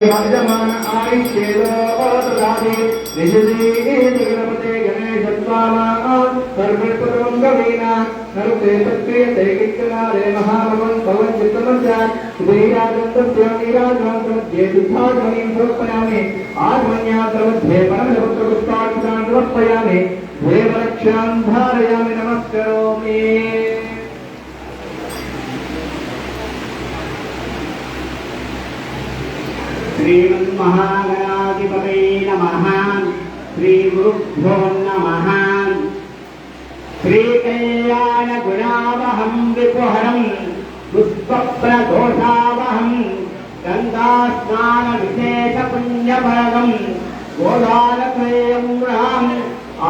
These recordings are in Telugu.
वर्धमान आयुष्येदोदादे निजदे गणपते गणेशत्वामा सर्वप्रतोंगवीना नरुते तत्क्रियते कित्तनारे महाभवन् भवन् चित्तमञ्च वीराजन्तस्य वीराजन्तमध्ये दुःखाध्वनिं समर्पयामि आध्वन्यात्रमध्ये परमपुत्रपुष्पाक्षान् समर्पयामि देवरक्षां धारयामि नमस्करोमि। श्रीमन्महागणाधिपतये नमः। श्रीगुरुभ्यो नमः। श्रीकल्याणगुणावहं विपुहरं पुष्पप्रदोषावहं गङ्गास्नानविशेषपुण्यफलदं गोदानत्रयं राम्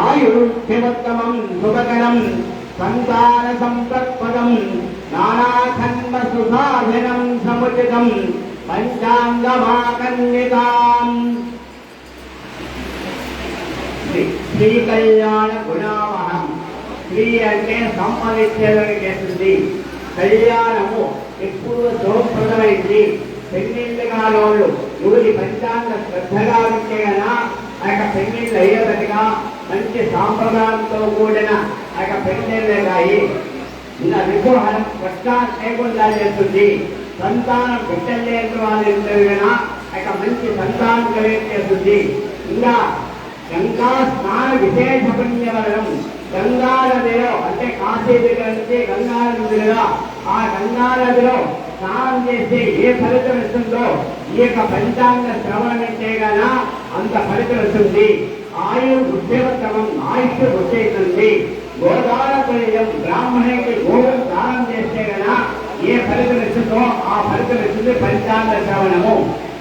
आयुष्यवत्तमं शुभकरं सन्तानसम्पत्पदं नानाखण्डसुधाधनं समुचितं पंचांगमाकन्विताम् श्री कल्याण गुणावहं श्री అంటే సంపాదించేదని చేస్తుంది కళ్యాణము ఎప్పుడు శుభప్రదమైంది పెళ్లిళ్ళ కాలంలో యువతి పంచాంగ శ్రద్ధగా ఉంటే కదా ఆ యొక్క పెళ్లిళ్ళు అయ్యేటట్టుగా మంచి సాంప్రదాయంతో కూడిన ఆ యొక్క పెళ్లిళ్ళాయి ఇలా విగ్రహం కష్టాలు లేకుండా చేస్తుంది సంతానం బిడ్డలేని వాళ్ళు కనుక అక మంచి సంతానం కలిగేస్తుంది ఇంకా గంగా స్నాన విశేష పుణ్యవరం గంగా నదిలో అంటే కాశీ దగ్గర నుంచి గంగా నదిగా ఆ గంగా నదిలో స్నానం చేసి ఏ ఫలితం ఇస్తుందో ఈ యొక్క పంచాంగ శ్రవణం చేయగల అంత ఫలితం వస్తుంది ఆయుర్వృద్ధివత్తమం ఆయుష్ వృద్ధి గోదానపర్యం బ్రాహ్మణుడికి గోవు స్నానం చేస్తే గల ఏ ఫలితం ఇస్తుందో ఆ ఫలితం ఇస్తుంది పంచాంగ శ్రవణము।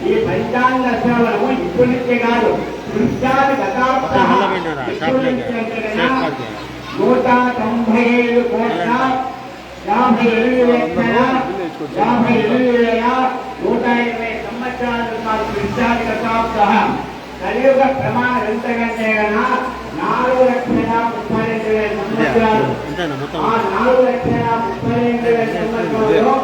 ఈ పంచాంగ శ్రవణము ఇప్పటి నుంచే కాదు కృష్ణాది గతాప్త 197 కోట్ల 120 సంవత్సరాలు కృష్ణాది గతాప్త కలియుగ ప్రమాణం ఎంతకంటే కన్నా 4,32,000 సంవత్సరాలు। ఆ 4,32,000 సంవత్సరాల్లో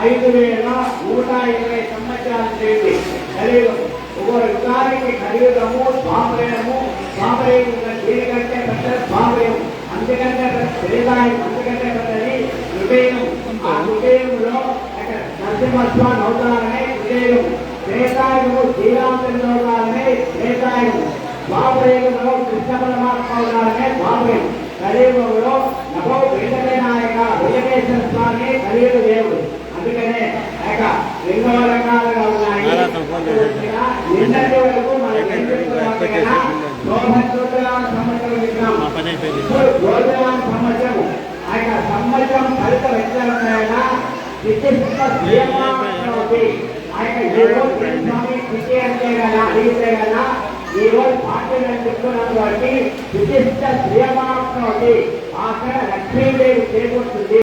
5,120 సంవత్సరాలు చేసి కలియుగం ఒక్కొక్క యుగానికి కలియుగము స్వామయము స్వామయం దీనికంటే పెద్ద స్వామయం అంతకంటే శ్రీదాయం అంతకంటే పెద్దది హృదయం। ఆ హృదయంలో నరసింహస్వామి అవతారమే హృదయం శ్రేతాయుడు శ్రీరామచంద్ర అవతారమే శ్రేతాయుడు ద్వాపరయుగంలో కృష్ణ పరమాత్మ అవతారమే ద్వాపరం కలియుగంలో నమో వేదనాయక వెంకటేశ్వర స్వామి కలియుగ దేవుడు అందుకనే ఎన్నో రకాలుగా ఉన్నాయి నిన్నటి వరకు మన సంవత్సరం విగ్రహం గోదాన సంవత్సరం ఆ యొక్క సంవత్సరం ఫలిత వ్యక్తాలైనా ఆ యొక్క స్వామి స్థితి అంటే కదా అడిగితే కదా ఈ రోజు పార్టీలు అని చెప్తున్నాను కాబట్టి విశిష్ట శ్రీయమాత్మ అక్కడ లక్ష్మీదేవి చేకూరుతుంది।